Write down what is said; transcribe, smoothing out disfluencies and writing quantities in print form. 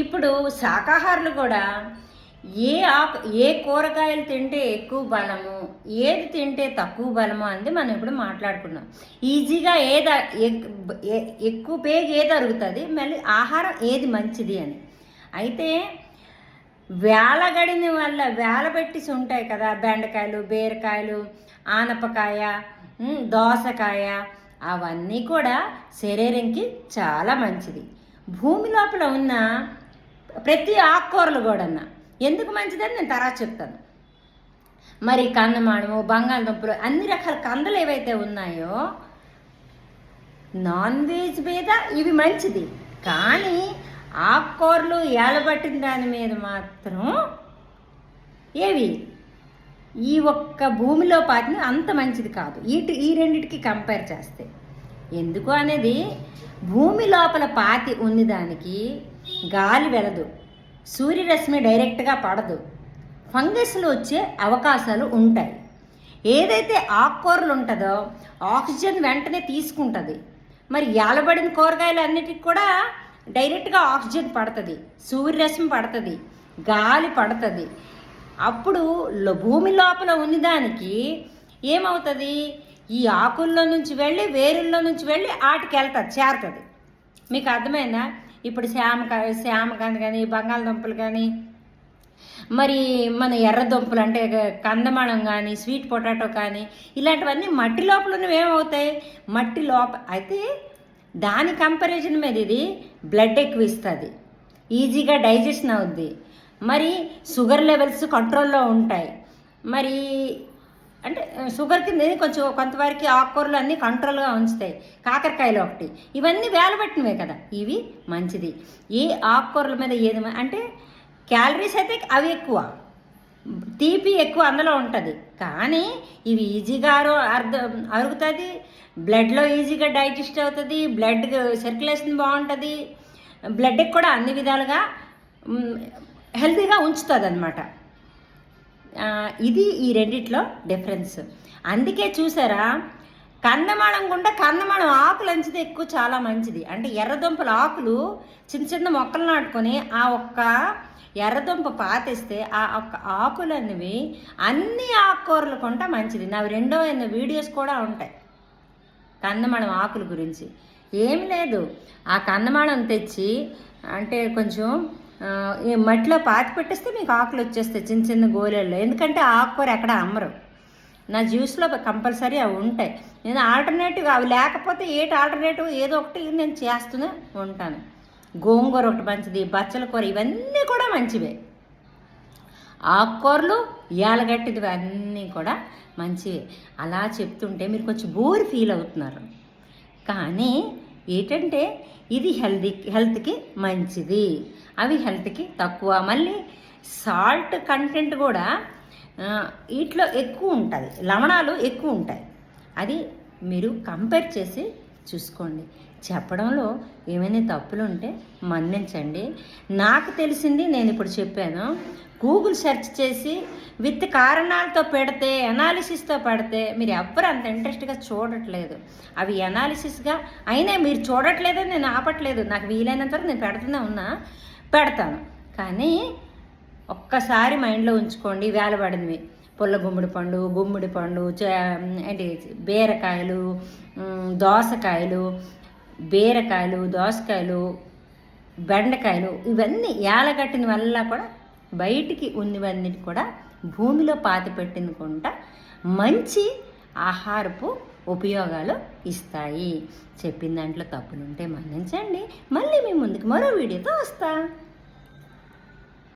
ఇప్పుడు శాకాహారులు కూడా ఏ కూరగాయలు తింటే ఎక్కువ బలము, ఏది తింటే తక్కువ బలము అనేది మనం ఇప్పుడు మాట్లాడుకున్నాం. ఈజీగా ఎక్కువ పేగు ఏది అరుగుతుంది, మళ్ళీ ఆహారం ఏది మంచిది అని. అయితే వేలగడిన వల్ల వేలబెట్టేసి ఉంటాయి కదా, బెండకాయలు, బీరకాయలు, ఆనపకాయ, దోసకాయ, అవన్నీ కూడా శరీరంకి చాలా మంచిది. భూమి లోపల ఉన్న ప్రతి ఆకుకూరలు కూడా ఎందుకు మంచిదని నేను తర్వాత చెప్తాను. మరి కందమాడము, బంగాళదుంపలు, అన్ని రకాల కందలు ఏవైతే ఉన్నాయో నాన్ వెజ్ మీద ఇవి మంచిది. కానీ ఆకుకూరలు ఏలబట్టిన దాని మీద మాత్రం ఏవి ఈ ఒక్క భూమిలో పాతిన అంత మంచిది కాదు ఈ రెండిటికి కంపేర్ చేస్తే. ఎందుకు అనేది, భూమి లోపల పాతి ఉంది దానికి గాలి వెలదు, సూర్యరశ్మి డైరెక్ట్గా పడదు, ఫంగస్లు వచ్చే అవకాశాలు ఉంటాయి. ఏదైతే ఆకుకూరలు ఉంటుందో ఆక్సిజన్ వెంటనే తీసుకుంటుంది. మరి ఏలబడిన కూరగాయలు అన్నిటికి కూడా డైరెక్ట్గా ఆక్సిజన్ పడుతుంది, సూర్యరశ్మి పడుతుంది, గాలి పడుతుంది. అప్పుడు భూమి లోపల ఉన్నదానికి ఏమవుతుంది, ఈ ఆకుల్లో నుంచి వెళ్ళి వేరుల్లో నుంచి వెళ్ళి ఆటికి వెళ్తుంది, చేరుతుంది. మీకు అర్థమైందా? ఇప్పుడు శామకాంద కానీ, బంగాళదుంపలు కానీ, మరి మన ఎర్రదుంపలు అంటే కందమణం కానీ, స్వీట్ పొటాటో కానీ, ఇలాంటివన్నీ మట్టి లోపల ఉన్నవి ఏమవుతాయి, మట్టి లోపల అయితే దాని కంపారిజన్ మీద ఇది బ్లడ్ ఎక్కువ ఇస్తుంది, ఈజీగా డైజెషన్ అవుద్ది, మరి షుగర్ లెవెల్స్ కంట్రోల్లో ఉంటాయి. మరి అంటే షుగర్ కింద కొంచెం కొంతవరకు ఆకుకూరలు అన్నీ కంట్రోల్గా ఉంచుతాయి. కాకరకాయలు ఒకటి, ఇవన్నీ వేలబట్టినవే కదా, ఇవి మంచిది. ఏ ఆకుకూరల మీద ఏది అంటే క్యాలరీస్ అయితే అవి ఎక్కువ, తీపి ఎక్కువ అందులో ఉంటుంది. కానీ ఇవి ఈజీగా అరుగుతుంది, బ్లడ్లో ఈజీగా డైజెస్ట్ అవుతుంది, బ్లడ్ సర్క్యులేషన్ బాగుంటుంది, బ్లడ్కి కూడా అన్ని విధాలుగా హెల్తీగా ఉంచుతుంది అన్నమాట. ఇది ఈ రెండిట్లో డిఫరెన్స్. అందుకే చూసారా, కందమాడం గుండా కందమాడం ఆకులు అంచితే ఎక్కువ చాలా మంచిది. అంటే ఎర్రదుంపల ఆకులు చిన్న చిన్న మొక్కలు నాటుకొని ఆ ఒక్క ఎర్రదుంప పాతిస్తే ఆ ఒక్క ఆకులు అనేవి అన్ని ఆకుకూరలు కొంటా మంచిది. నావి రెండో వీడియోస్ కూడా ఉంటాయి కందమాడం ఆకుల గురించి. ఏమి లేదు, ఆ కందమాడం తెచ్చి అంటే కొంచెం ఈ మట్టిలో పాతి పెట్టేస్తే మీకు ఆకులు వచ్చేస్తాయి చిన్న చిన్న గోళెల్లో. ఎందుకంటే ఆకుకూర ఎక్కడ అమ్మరు, నా జ్యూస్లో కంపల్సరీ అవి ఉంటాయి. నేను ఆల్టర్నేటివ్ అవి లేకపోతే ఆల్టర్నేటివ్ ఏదో ఒకటి నేను చేస్తూనే ఉంటాను. గోంగూర ఒకటి మంచిది, బచ్చల కూర, ఇవన్నీ కూడా మంచివే. ఆకుకూరలు ఏలగట్టిది అన్నీ కూడా మంచివే. అలా చెప్తుంటే మీరు కొంచెం బోర్ ఫీల్ అవుతున్నారు. కానీ ఏంటంటే ఇది హెల్త్కి మంచిది, అవి హెల్త్కి తక్కువ. మళ్ళీ సాల్ట్ కంటెంట్ కూడా వీటిలో ఎక్కువ ఉంటుంది, లవణాలు ఎక్కువ ఉంటాయి. అది మీరు కంపేర్ చేసి చూసుకోండి. చెప్పడంలో ఏమైనా తప్పులు ఉంటే మన్నించండి. నాకు తెలిసింది నేను ఇప్పుడు చెప్పాను. గూగుల్ సెర్చ్ చేసి విత్ కారణాలతో పెడితే, అనాలిసిస్తో పెడితే మీరు ఎవ్వరు అంత ఇంట్రెస్ట్గా చూడట్లేదు. అవి అనాలిసిస్గా అయినా మీరు చూడట్లేదని నేను ఆపట్లేదు, నాకు వీలైనంత వరకు నేను పెడతాను. కానీ ఒక్కసారి మైండ్లో ఉంచుకోండి, వేలబడినవి పుల్ల గుమ్మడి పండు, ఏంటి బీరకాయలు, దోసకాయలు, దోసకాయలు, బెండకాయలు, ఇవన్నీ ఏలగట్టిన వల్ల కూడా బయటికి ఉన్నవన్నీ కూడా భూమిలో పాతి పెట్టినకుంటా మంచి ఆహారపు ఉపయోగాలు ఇస్తాయి. చెప్పిన దాంట్లో తప్పులుంటే మన్నించండి. మళ్ళీ మీ ముందుకు మరో వీడియోతో వస్తా.